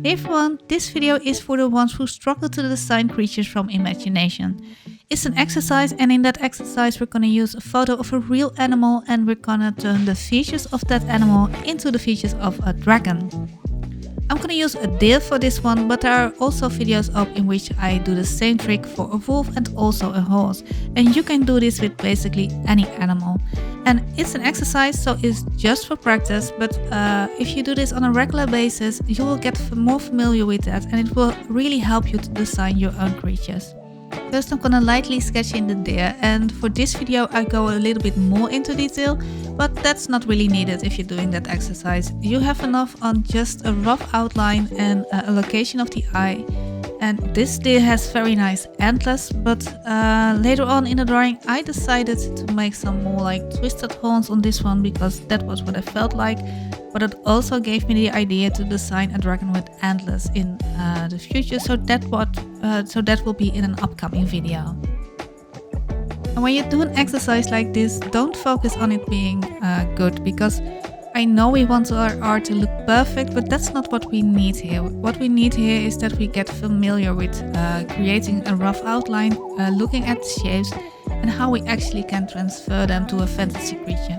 Hey everyone, this video is for the ones who struggle to design creatures from imagination. It's an exercise, and in that exercise we're gonna use a photo of a real animal and we're gonna turn the features of that animal into the features of a dragon. I'm gonna use a deer for this one, but there are also videos up in which I do the same trick for a wolf and also a horse. And you can do this with basically any animal. And it's an exercise, so it's just for practice, but if you do this on a regular basis, you will get more familiar with that and it will really help you to design your own creatures. First I'm gonna lightly sketch in the deer, and for this video I go a little bit more into detail, but that's not really needed if you're doing that exercise. You have enough on just a rough outline and a location of the eye. And this deer has very nice antlers, but later on in the drawing I decided to make some more like twisted horns on this one because that was what I felt like. But it also gave me the idea to design a dragon with antlers in the future, so that will be in an upcoming video. And when you do an exercise like this, don't focus on it being good, because I know we want our art to look perfect, but that's not what we need here. What we need here is that we get familiar with creating a rough outline, looking at the shapes and how we actually can transfer them to a fantasy creature.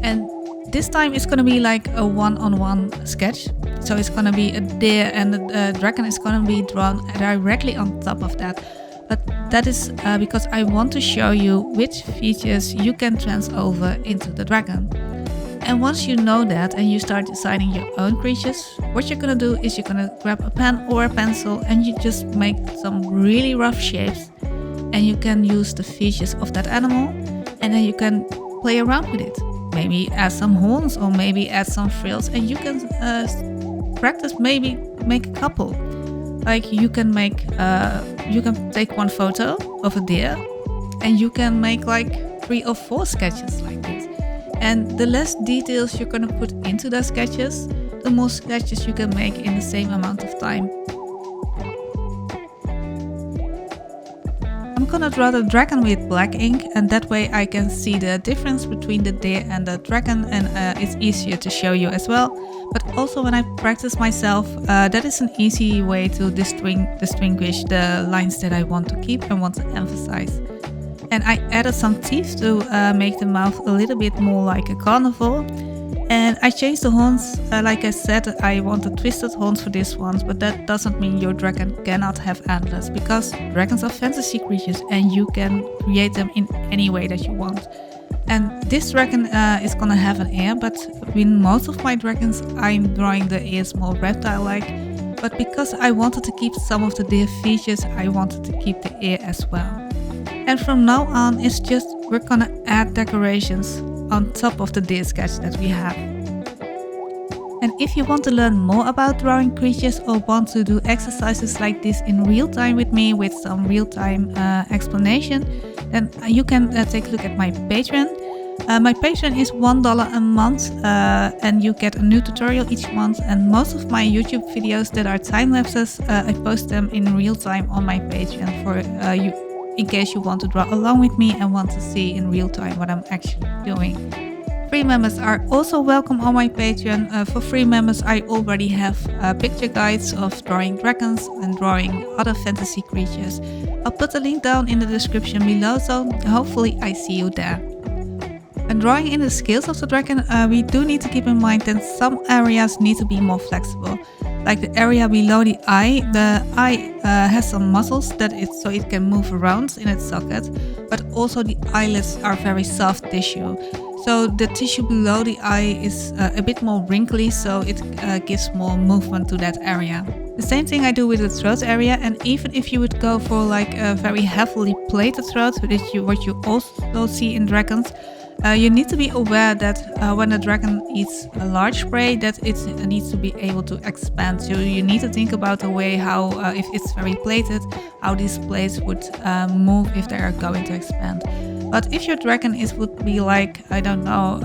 And this time it's going to be like a one-on-one sketch. So it's going to be a deer and the dragon is going to be drawn directly on top of that. But that is because I want to show you which features you can transfer into the dragon. And once you know that and you start designing your own creatures, what you're going to do is you're going to grab a pen or a pencil and you just make some really rough shapes. And you can use the features of that animal and then you can play around with it. Maybe add some horns or maybe add some frills, and you can practice, maybe make a couple. Like you can take one photo of a deer and you can make like 3 or 4 sketches like this. And the less details you're gonna put into those sketches, the more sketches you can make in the same amount of time. I'm gonna draw the dragon with black ink, and that way I can see the difference between the deer and the dragon, and it's easier to show you as well. But also when I practice myself, that is an easy way to distinguish the lines that I want to keep and want to emphasize. And I added some teeth to make the mouth a little bit more like a carnival. And I changed the horns. Like I said, I wanted twisted horns for this one, but that doesn't mean your dragon cannot have antlers, because dragons are fantasy creatures and you can create them in any way that you want. And this dragon is gonna have an ear, but in most of my dragons I'm drawing the ears more reptile-like. But because I wanted to keep some of the deer features, I wanted to keep the ear as well. And from now on, it's just we're gonna add decorations on top of the deer sketch that we have. And if you want to learn more about drawing creatures or want to do exercises like this in real time with me with some real-time explanation, then you can take a look at my Patreon. My Patreon is $1 a month and you get a new tutorial each month, and most of my YouTube videos that are time-lapses, I post them in real time on my Patreon for you, in case you want to draw along with me and want to see in real time what I'm actually doing. Free members are also welcome on my Patreon. For free members I already have picture guides of drawing dragons and drawing other fantasy creatures. I'll put the link down in the description below, so hopefully I see you there. When drawing in the scales of the dragon, we do need to keep in mind that some areas need to be more flexible. Like the area below the eye has some muscles so it can move around in its socket, but also the eyelids are very soft tissue. So the tissue below the eye is a bit more wrinkly, so it gives more movement to that area. The same thing I do with the throat area, and even if you would go for like a very heavily plated throat, what you also see in dragons, you need to be aware that when a dragon eats a large prey, that it needs to be able to expand. So you need to think about the way how, if it's very plated, how these plates would move if they are going to expand. But if your dragon would be like, I don't know,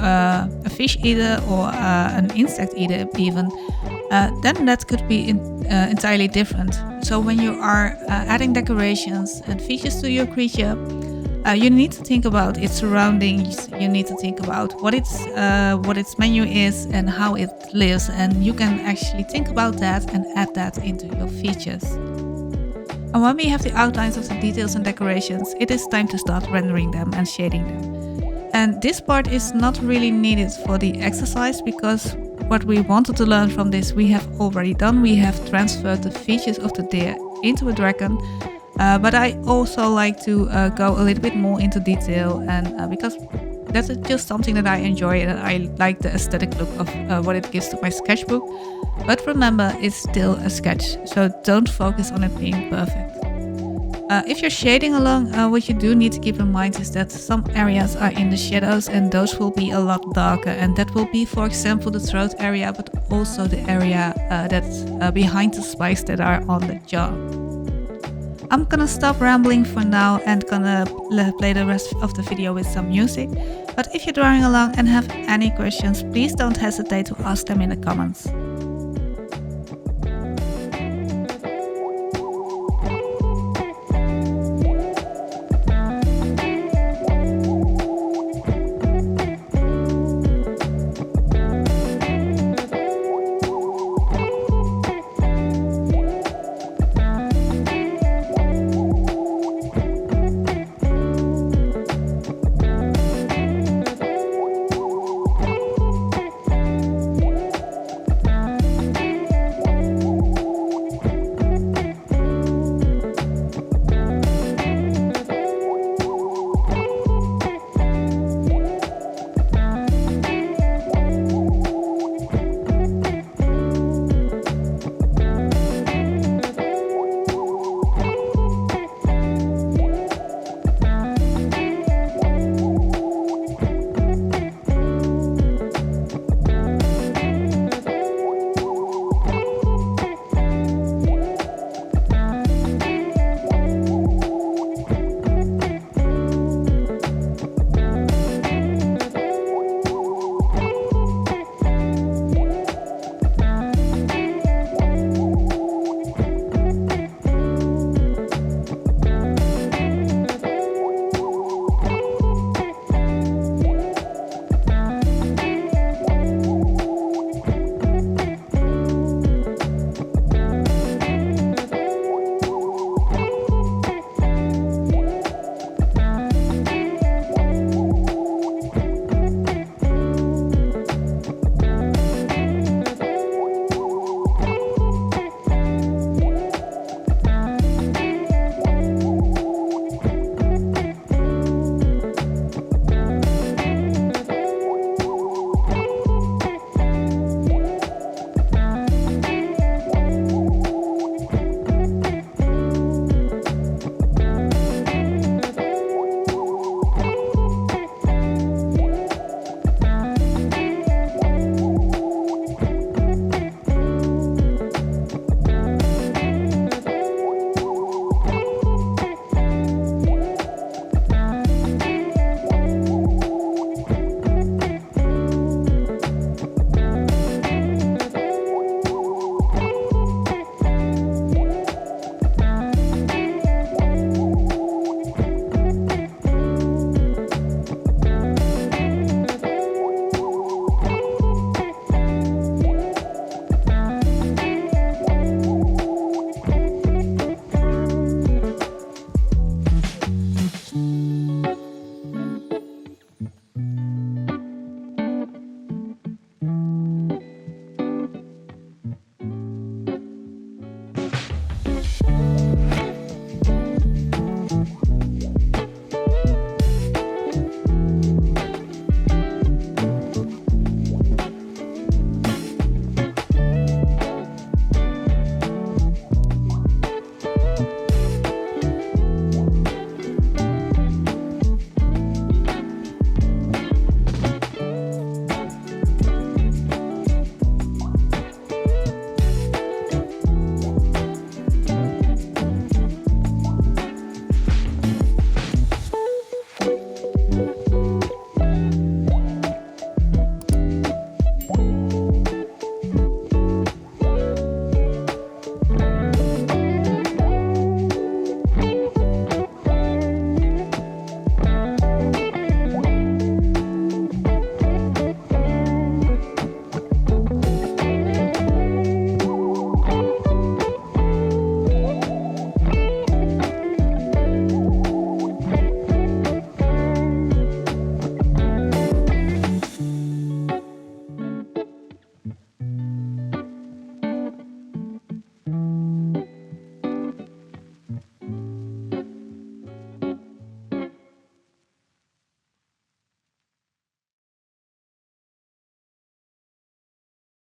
a fish eater or an insect eater even, then that could be entirely different. So when you are adding decorations and features to your creature, You need to think about its surroundings. You need to think about what its menu is and how it lives, and you can actually think about that and add that into your features. And when we have the outlines of the details and decorations, it is time to start rendering them and shading them. And this part is not really needed for the exercise, because what we wanted to learn from this we have already done. We have transferred the features of the deer into a dragon. But I also like to go a little bit more into detail, and because that's just something that I enjoy, and I like the aesthetic look of what it gives to my sketchbook. But remember, it's still a sketch, so don't focus on it being perfect. If you're shading along, what you do need to keep in mind is that some areas are in the shadows, and those will be a lot darker, and that will be, for example, the throat area, but also the area that's behind the spikes that are on the jaw. I'm gonna stop rambling for now and gonna play the rest of the video with some music. But if you're drawing along and have any questions, please don't hesitate to ask them in the comments.